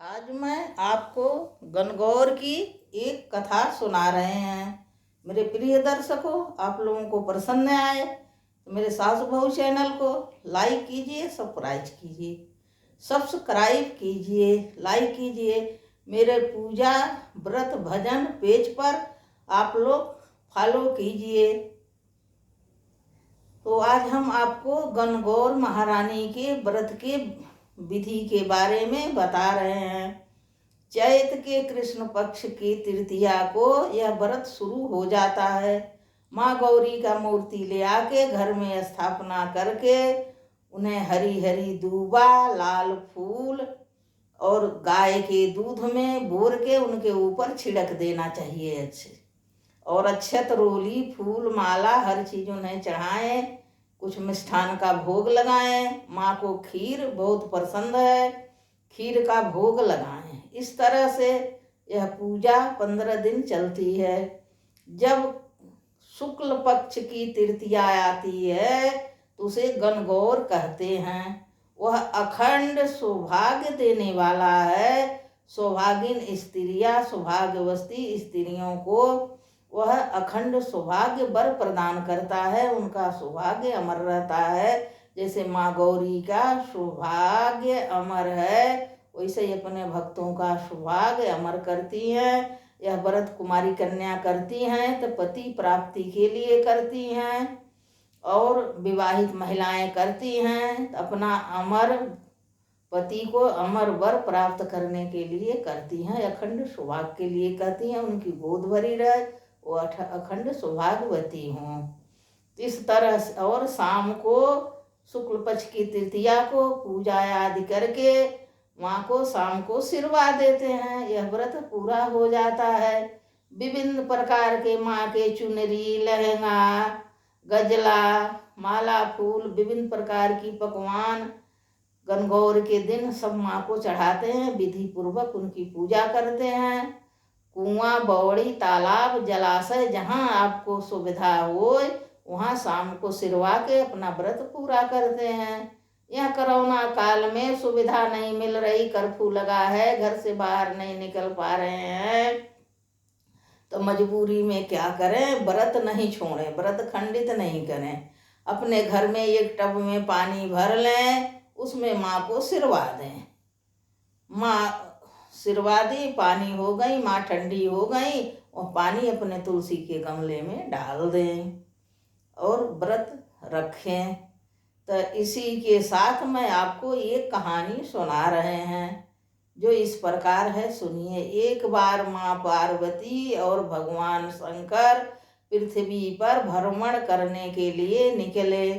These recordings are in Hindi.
आज मैं आपको गणगौर की एक कथा सुना रहे हैं। मेरे प्रिय दर्शकों, आप लोगों को पसंद आए तो मेरे सासु बहू चैनल को लाइक कीजिए, सब्सक्राइब कीजिए, लाइक कीजिए। मेरे पूजा व्रत भजन पेज पर आप लोग फॉलो कीजिए। तो आज हम आपको गणगौर महारानी के व्रत के विधि के बारे में बता रहे हैं। चैत के कृष्ण पक्ष की तृतीया को यह व्रत शुरू हो जाता है। माँ गौरी का मूर्ति ले आके घर में स्थापना करके उन्हें हरी हरी दूबा, लाल फूल और गाय के दूध में बोर के उनके ऊपर छिड़क देना चाहिए अच्छे। और अक्षत, रोली, फूल, माला हर चीज़ उन्हें चढ़ाएं। कुछ मिष्ठान का भोग लगाएं। माँ को खीर बहुत पसंद है, खीर का भोग लगाएं। इस तरह से यह पूजा 15 दिन चलती है। जब शुक्ल पक्ष की तृतीया आती है तो उसे गणगौर कहते हैं। वह अखंड सौभाग्य देने वाला है। सौभागिन स्त्रियां, सौभाग्यवती स्त्रियों को वह अखंड सौभाग्य वर प्रदान करता है। उनका सौभाग्य अमर रहता है। जैसे माँ गौरी का सौभाग्य अमर है, वैसे ही अपने भक्तों का सौभाग्य अमर करती हैं। यह व्रत कुमारी कन्या करती हैं तो पति प्राप्ति के लिए करती हैं, और विवाहित महिलाएं करती हैं तो अपना अमर पति को अमर वर प्राप्त करने के लिए करती हैं। अखंड सौभाग्य के लिए करती हैं। उनकी गोद भरी रहे, वो अखंड सौभाग्यवती हों। इस तरह से और शाम को शुक्ल पक्ष की तृतीया को पूजा आदि करके माँ को शाम को सिरवा देते हैं। यह व्रत पूरा हो जाता है। विभिन्न प्रकार के माँ के चुनरी, लहंगा, गजला, माला, फूल, विभिन्न प्रकार की पकवान गणगौर के दिन सब माँ को चढ़ाते हैं। विधि पूर्वक उनकी पूजा करते हैं। कुआं, बौड़ी, तालाब, जलाशय जहाँ आपको सुविधा हो वहाँ शाम को सिरवा के अपना व्रत पूरा करते हैं। यह कोरोना काल में सुविधा नहीं मिल रही, कर्फ्यू लगा है, घर से बाहर नहीं निकल पा रहे हैं, तो मजबूरी में क्या करें, व्रत नहीं छोड़ें, व्रत खंडित नहीं करें। अपने घर में एक टब में पानी भर लें, उसमें माँ को सिरवा दें। माँ सिरवा दी, पानी हो गई, माँ ठंडी हो गई, और पानी अपने तुलसी के गमले में डाल दें और व्रत रखें। तो इसी के साथ मैं आपको एक कहानी सुना रहे हैं जो इस प्रकार है, सुनिए। एक बार माँ पार्वती और भगवान शंकर पृथ्वी पर भ्रमण करने के लिए निकले।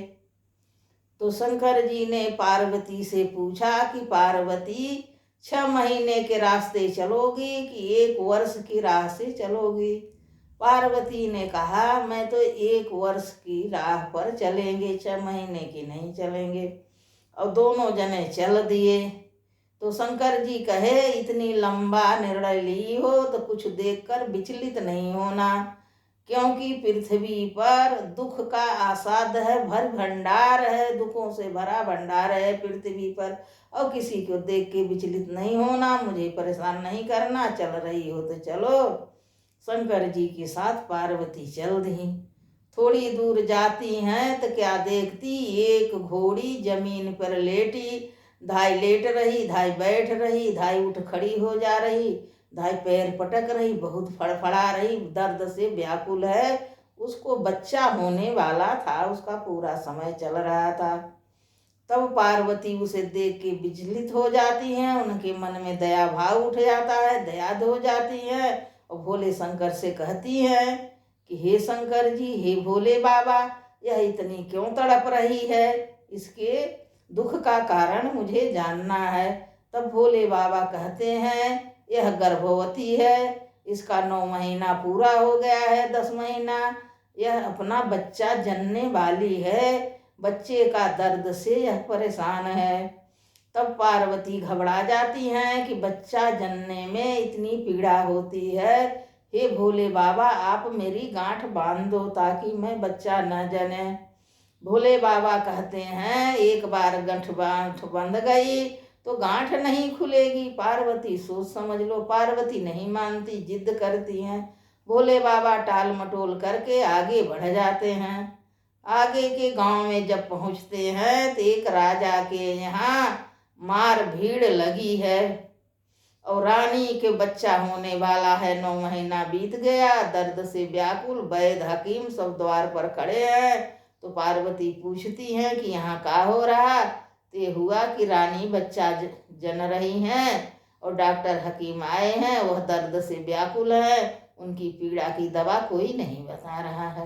तो शंकर जी ने पार्वती से पूछा कि पार्वती 6 महीने के रास्ते चलोगी कि 1 वर्ष की राह से चलोगी? पार्वती ने कहा, मैं तो 1 वर्ष की राह पर चलेंगे, 6 महीने की नहीं चलेंगे। और दोनों जने चल दिए। तो शंकर जी कहे, इतनी लंबा निर्णय ली हो तो कुछ देखकर विचलित नहीं होना, क्योंकि पृथ्वी पर दुख का आसाद है, भर भंडार है, दुखों से भरा भंडार है पृथ्वी पर, और किसी को देख के विचलित नहीं होना, मुझे परेशान नहीं करना, चल रही हो तो चलो। शंकर जी के साथ पार्वती चल दी। थोड़ी दूर जाती हैं तो क्या देखती, एक घोड़ी जमीन पर लेटी, धाई लेट रही, धाई बैठ रही, धाई उठ खड़ी हो जा रही, धाई पैर पटक रही, बहुत फड़फड़ा रही, दर्द से व्याकुल है। उसको बच्चा होने वाला था, उसका पूरा समय चल रहा था। तब पार्वती उसे देख के विचलित हो जाती हैं, उनके मन में दया भाव उठ जाता है, दयाद हो जाती हैं, और भोले शंकर से कहती हैं कि हे शंकर जी, हे भोले बाबा, यह इतनी क्यों तड़प रही है, इसके दुख का कारण मुझे जानना है। तब भोले बाबा कहते हैं, यह गर्भवती है, इसका 9 महीना पूरा हो गया है, 10 महीना, यह अपना बच्चा जनने वाली है, बच्चे का दर्द से यह परेशान है। तब पार्वती घबरा जाती हैं कि बच्चा जनने में इतनी पीड़ा होती है, हे भोले बाबा, आप मेरी गांठ बांध दो ताकि मैं बच्चा न जने। भोले बाबा कहते हैं, एक बार गांठ बंध गई तो गांठ नहीं खुलेगी। पार्वती सोच समझ लो, पार्वती नहीं मानती, जिद करती हैं। भोले बाबा टाल मटोल करके आगे बढ़ जाते हैं। आगे के गांव में जब पहुंचते हैं तो एक राजा के यहाँ मार भीड़ लगी है और रानी के बच्चा होने वाला है। 9 महीना बीत गया, दर्द से व्याकुल वैद्य हकीम सब द्वार पर खड़े हैं। तो पार्वती पूछती हैं कि यहाँ का हो रहा। तो ये हुआ कि रानी बच्चा जन रही हैं और डॉक्टर हकीम आए हैं, वह दर्द से व्याकुल है, उनकी पीड़ा की दवा कोई नहीं बता रहा है।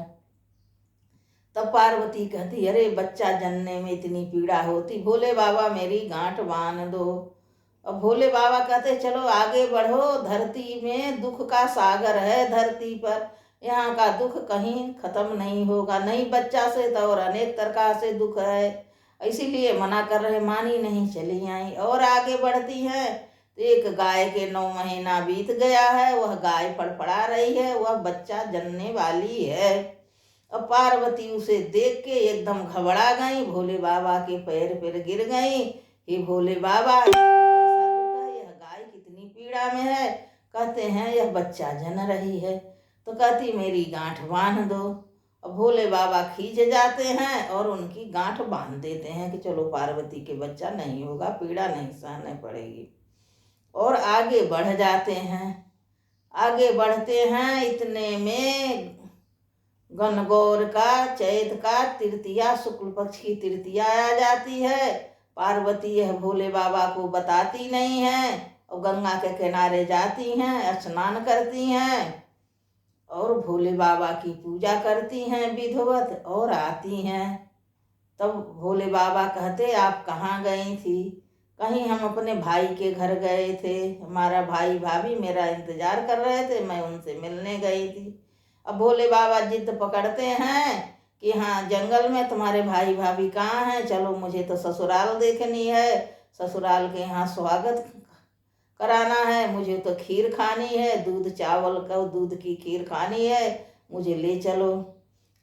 तब पार्वती कहती, अरे बच्चा जनने में इतनी पीड़ा होती, भोले बाबा मेरी गांठ बांध दो। अब भोले बाबा कहते, चलो आगे बढ़ो, धरती में दुख का सागर है। धरती पर यहाँ का दुख कहीं खत्म नहीं होगा, नहीं बच्चा से तो और अनेक प्रकार से दुख है, इसीलिए मना कर रहे, मानी नहीं, चली आई। और आगे बढ़ती हैं तो एक गाय के 9 महीना बीत गया है, वह गाय फड़फड़ा रही है, वह बच्चा जनने वाली है। अब पार्वती उसे देख के एकदम घबरा गई, भोले बाबा के पैर पर गिर गई। हे भोले बाबा, यह गाय कितनी पीड़ा में है। कहते हैं यह बच्चा जन रही है। तो कहती मेरी गांठ बांध दो। अब भोले बाबा खींच जाते हैं और उनकी गांठ बांध देते हैं कि चलो पार्वती के बच्चा नहीं होगा, पीड़ा नहीं सहने पड़ेगी। और आगे बढ़ जाते हैं। आगे बढ़ते हैं, इतने में गणगौर का चैत का तृतीया, शुक्ल पक्ष की तृतीया आ जाती है। पार्वती यह भोले बाबा को बताती नहीं है और गंगा के किनारे जाती हैं, स्नान करती हैं और भोले बाबा की पूजा करती हैं विधिवत और आती हैं। तब भोले बाबा कहते, आप कहाँ गई थी? कहीं हम अपने भाई के घर गए थे, हमारा भाई भाभी मेरा इंतजार कर रहे थे, मैं उनसे मिलने गई थी। अब भोले बाबा जिद पकड़ते हैं कि हाँ जंगल में तुम्हारे भाई भाभी कहाँ हैं, चलो मुझे तो ससुराल देखनी है, ससुराल के यहाँ स्वागत कराना है, मुझे तो खीर खानी है, दूध चावल का दूध की खीर खानी है, मुझे ले चलो।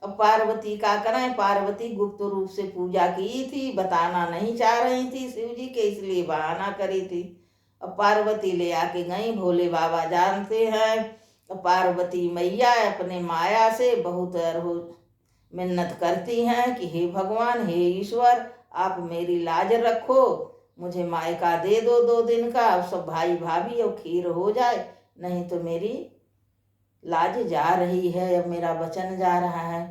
अब पार्वती का करें, पार्वती गुप्त रूप से पूजा की थी, बताना नहीं चाह रही थी शिव जी के, इसलिए बहाना करी थी। अब पार्वती ले आके गई, भोले बाबा जानते हैं। अब पार्वती मैया अपने माया से बहुत मिन्नत करती हैं कि हे भगवान, हे ईश्वर, आप मेरी लाज रखो, मुझे मायका दे दो 2 दिन का, अब सब भाई भाभी और खीर हो जाए, नहीं तो मेरी लाज जा रही है, अब मेरा वचन जा रहा है।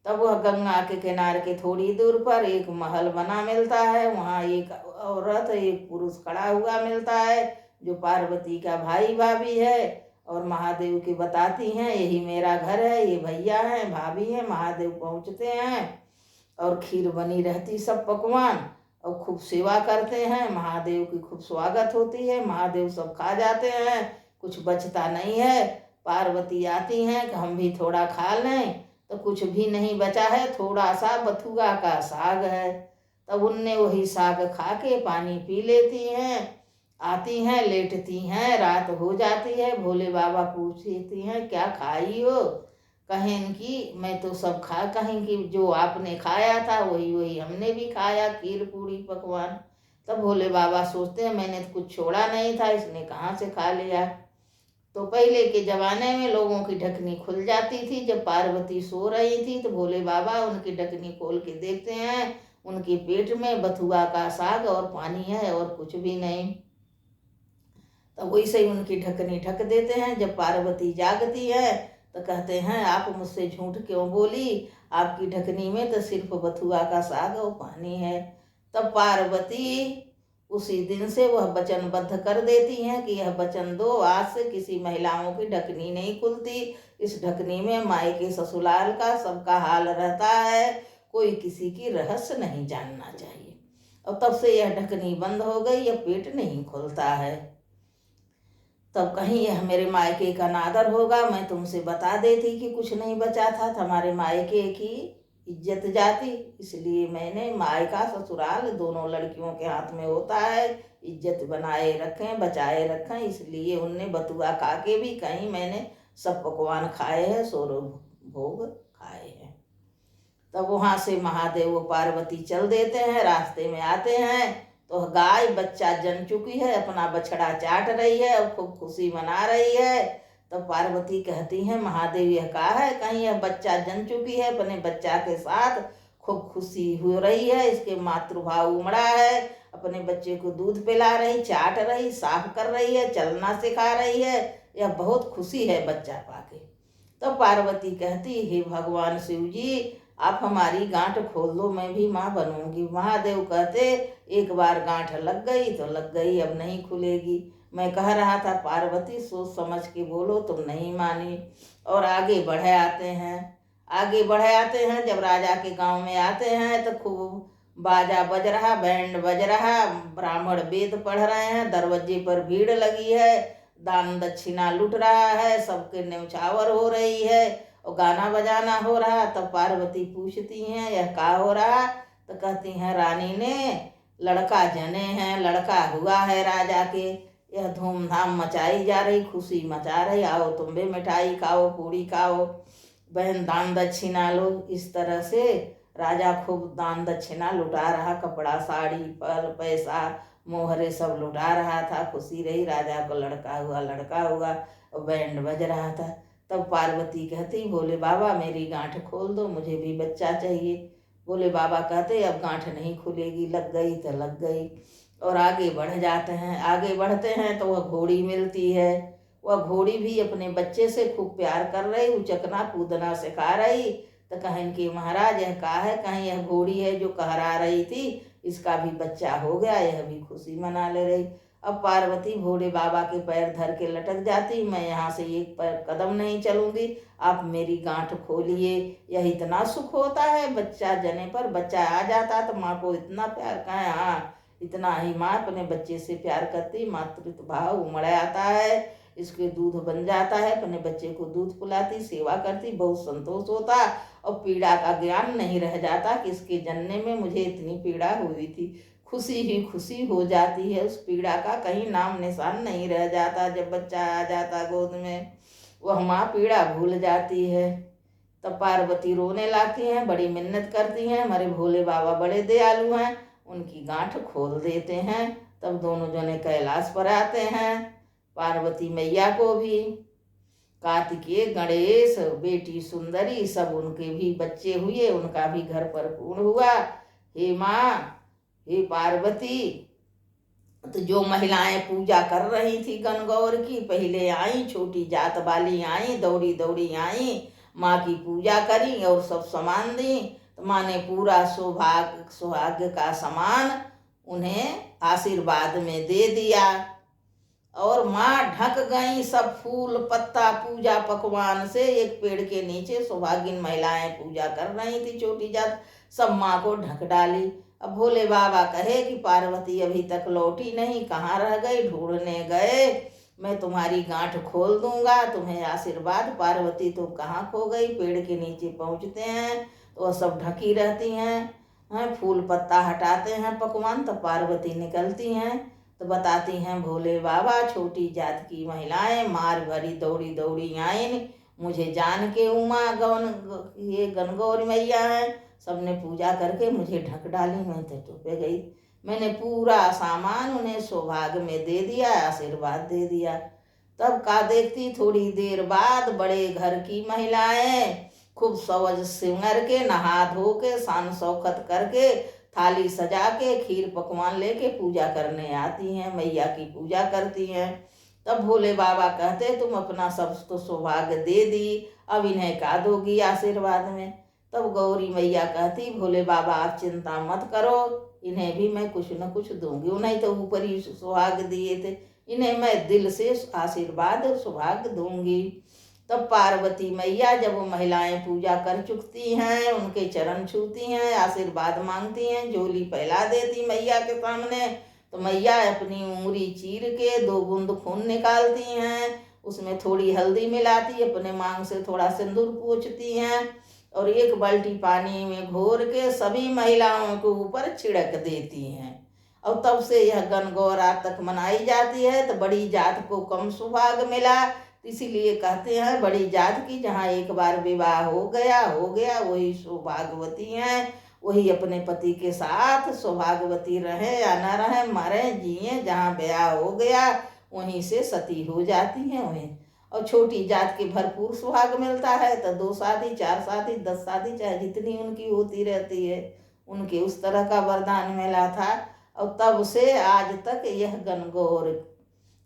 तब वह गंगा के किनारे के थोड़ी दूर पर एक महल बना मिलता है, वहाँ एक औरत एक पुरुष खड़ा हुआ मिलता है जो पार्वती का भाई भाभी है और महादेव के बताती हैं यही मेरा घर है, ये भैया हैं भाभी हैं। महादेव पहुँचते हैं और खीर बनी रहती, सब पकवान, और खूब सेवा करते हैं, महादेव की खूब स्वागत होती है, महादेव सब खा जाते हैं, कुछ बचता नहीं है। पार्वती आती हैं कि हम भी थोड़ा खा लें, तो कुछ भी नहीं बचा है, थोड़ा सा बथुआ का साग है। तब उनने वही साग खा के पानी पी लेती हैं, आती हैं लेटती हैं, रात हो जाती है। भोले बाबा पूछती हैं क्या खाई हो? कहें कि मैं तो सब खा, कहें कि जो आपने खाया था वही वही हमने भी खाया, खीर पूरी पकवान। तब भोले बाबा सोचते हैं मैंने तो कुछ छोड़ा नहीं था, इसने कहाँ से खा लिया। तो पहले के ज़माने में लोगों की ढकनी खुल जाती थी, जब पार्वती सो रही थी तो भोले बाबा उनकी ढकनी खोल के देखते हैं, उनके पेट में बथुआ का साग और पानी है और कुछ भी नहीं। तब वैसे ही उनकी ढकनी ढक देते हैं। जब पार्वती जागती है तो कहते हैं आप मुझसे झूठ क्यों बोली, आपकी ढकनी में तो सिर्फ बथुआ का साग और पानी है। तब पार्वती उसी दिन से वह वचनबद्ध कर देती हैं कि यह वचन दो, आज से किसी महिलाओं की ढकनी नहीं खुलती, इस ढकनी में मायके ससुराल का सबका हाल रहता है, कोई किसी की रहस्य नहीं जानना चाहिए। और तब से यह ढकनी बंद हो गई, यह पेट नहीं खुलता है। तब कहीं यह मेरे मायके का नादर होगा, मैं तुमसे बता देती कि कुछ नहीं बचा था, हमारे मायके की इज्जत जाती, इसलिए मैंने मायका ससुराल दोनों लड़कियों के हाथ में होता है, इज्जत बनाए रखें बचाए रखें, इसलिए उनने बतुआ खा के भी कहीं मैंने सब पकवान खाए हैं, सोरो भोग खाए हैं। तब वहाँ से महादेव पार्वती चल देते हैं, रास्ते में आते हैं तो गाय बच्चा जन चुकी है, अपना बछड़ा चाट रही है और खूब खुशी मना रही है। तो पार्वती कहती हैं महादेव यह कहा है, कहीं यह बच्चा जन चुकी है, अपने बच्चा के साथ खूब खुशी हो रही है, इसके मातृभाव उमड़ा है, अपने बच्चे को दूध पिला रही, चाट रही, साफ कर रही है, चलना सिखा रही है, यह बहुत खुशी है बच्चा पाके। तो पार्वती कहती हे भगवान शिव जी, आप हमारी गांठ खोल दो, मैं भी माँ बनूंगी। महादेव कहते एक बार गांठ लग गई तो लग गई, अब नहीं खुलेगी। मैं कह रहा था पार्वती सोच समझ के बोलो, तुम नहीं मानी। और आगे बढ़े आते हैं, आगे बढ़े आते हैं। जब राजा के गांव में आते हैं तो खूब बाजा बज रहा, बैंड बज रहा, ब्राह्मण वेद पढ़ रहे हैं, दरवाजे पर भीड़ लगी है, दान दक्षिणा लूट रहा है, सबके न्यौछावर हो रही है और गाना बजाना हो रहा। तब पार्वती पूछती हैं यह का हो रहा? तो कहती हैं रानी ने लड़का जने हैं, लड़का हुआ है राजा के, यह धूमधाम मचाई जा रही, खुशी मचा रही, आओ तुम भी मिठाई खाओ, पूड़ी खाओ, बहन दान दक्षिणा लो। इस तरह से राजा खूब दान दक्षिणा लुटा रहा, कपड़ा साड़ी फल पैसा मोहरे सब लुटा रहा था, खुशी रही, राजा को लड़का हुआ, लड़का हुआ और बैंड बज रहा था। तब पार्वती कहती भोले बाबा मेरी गांठ खोल दो, मुझे भी बच्चा चाहिए। भोले बाबा कहते अब गांठ नहीं खुलेगी, लग गई तो लग गई। और आगे बढ़ जाते हैं, आगे बढ़ते हैं तो वह घोड़ी मिलती है। वह घोड़ी भी अपने बच्चे से खूब प्यार कर रही, उचकना कूदना सिखा रही। तो कहें कि महाराज यह कहा है, कहीं यह घोड़ी है जो कहरा रही थी, इसका भी बच्चा हो गया, यह भी खुशी मना ले रही। अब पार्वती भोले बाबा के पैर धर के लटक जाती, मैं यहाँ से एक पैर कदम नहीं चलूंगी, आप मेरी गांठ खोलिए। यह इतना सुख होता है, बच्चा जने पर बच्चा आ जाता तो माँ को इतना प्यार कहें, हाँ इतना ही माँ अपने बच्चे से प्यार करती, मातृत्व भाव उमड़ आता है, इसके दूध बन जाता है, अपने बच्चे को दूध पिलाती, सेवा करती, बहुत संतोष होता और पीड़ा का ज्ञान नहीं रह जाता कि इसके जनने में मुझे इतनी पीड़ा हुई थी। खुशी ही खुशी हो जाती है, उस पीड़ा का कहीं नाम निशान नहीं रह जाता। जब बच्चा आ जाता गोद में, वह माँ पीड़ा भूल जाती है। तब पार्वती रोने लगती हैं, बड़ी मिन्नत करती हैं, हमारे भोले बाबा बड़े दयालु हैं, उनकी गांठ खोल देते हैं। तब दोनों जने कैलाश पर आते हैं, पार्वती मैया को भी, कार्तिकेय गणेश बेटी सुंदरी सब उनके भी बच्चे हुए, उनका भी घर पर पूर्ण हुआ। हे माँ हे पार्वती, तो जो महिलाएं पूजा कर रही थी गणगौर की, पहले आई, छोटी जात वाली आई, दौड़ी दौड़ी आई, माँ की पूजा करी और सब सामान दी। तो माँ ने पूरा सौभाग्य का सामान उन्हें आशीर्वाद में दे दिया। और माँ ढक गई सब फूल पत्ता पूजा पकवान से। एक पेड़ के नीचे सौभागिन महिलाएं पूजा कर रही थी, छोटी जात, सब माँ को ढक डाली। अब भोले बाबा कहे कि पार्वती अभी तक लौटी नहीं, कहाँ रह गई? ढूंढने गए, मैं तुम्हारी गांठ खोल दूंगा, तुम्हें आशीर्वाद। पार्वती तुम कहाँ खो गई? पेड़ के नीचे पहुँचते हैं तो वह सब ढकी रहती हैं, फूल पत्ता हटाते हैं पकवान, तो पार्वती निकलती हैं तो बताती हैं भोले बाबा छोटी जात की महिलाएं मार भरी दौड़ी दौड़ी आईं, मुझे जान के उमा ये गणगौर मैया है, सबने पूजा करके मुझे ढक डाली, मैं तो चुप गई। मैंने पूरा सामान उन्हें सौभाग्य में दे दिया, आशीर्वाद दे दिया। तब का देखती थोड़ी देर बाद बड़े घर की महिलाएं खूब सवज सिंगर के, नहा धो के, शान शौकत करके, थाली सजा के, खीर पकवान लेके पूजा करने आती हैं, मैया की पूजा करती हैं। तब भोले बाबा कहते तुम अपना सब तो सौभाग्य दे दी, अब इन्हें का दोगी आशीर्वाद में? तब गौरी मैया कहती भोले बाबा आप चिंता मत करो, इन्हें भी मैं कुछ न कुछ दूंगी, उन्हें तो ऊपर ही सौभाग्य दिए थे, इन्हें मैं दिल से आशीर्वाद सौभाग्य दूंगी। तब पार्वती मैया जब वो महिलाएं पूजा कर चुकती हैं, उनके चरण छूती हैं, आशीर्वाद मांगती हैं, झोली फैला देती मैया के सामने, तो मैया अपनी उंगली चीर के 2 बूंद खून निकालती हैं, उसमें थोड़ी हल्दी मिलाती, अपने मांग से थोड़ा सिंदूर पोंछती हैं और 1 बाल्टी पानी में घोर के सभी महिलाओं के ऊपर छिड़क देती हैं। और तब से यह गणगौर तक मनाई जाती है। तो बड़ी जात को कम सौभाग्य मिला, इसीलिए कहते हैं बड़ी जात की जहाँ एक बार विवाह हो गया वही सौभाग्यवती हैं, वही अपने पति के साथ सौभाग्यवती रहे या न रहे, मरे जिए, जहाँ ब्याह हो गया वहीं से सती हो जाती हैं वहीं। और छोटी जात के भरपूर सुहाग मिलता है तो 2 शादी 4 शादी 10 शादी चाहे जितनी उनकी होती रहती है, उनके उस तरह का वरदान मिला था। और तब से आज तक यह गणगौर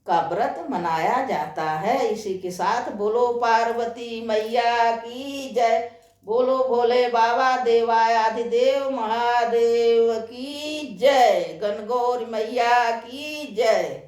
का व्रत मनाया जाता है। इसी के साथ बोलो पार्वती मैया की जय, बोलो भोले बाबा देवाधिदेव महादेव की जय, गणगौर मैया की जय।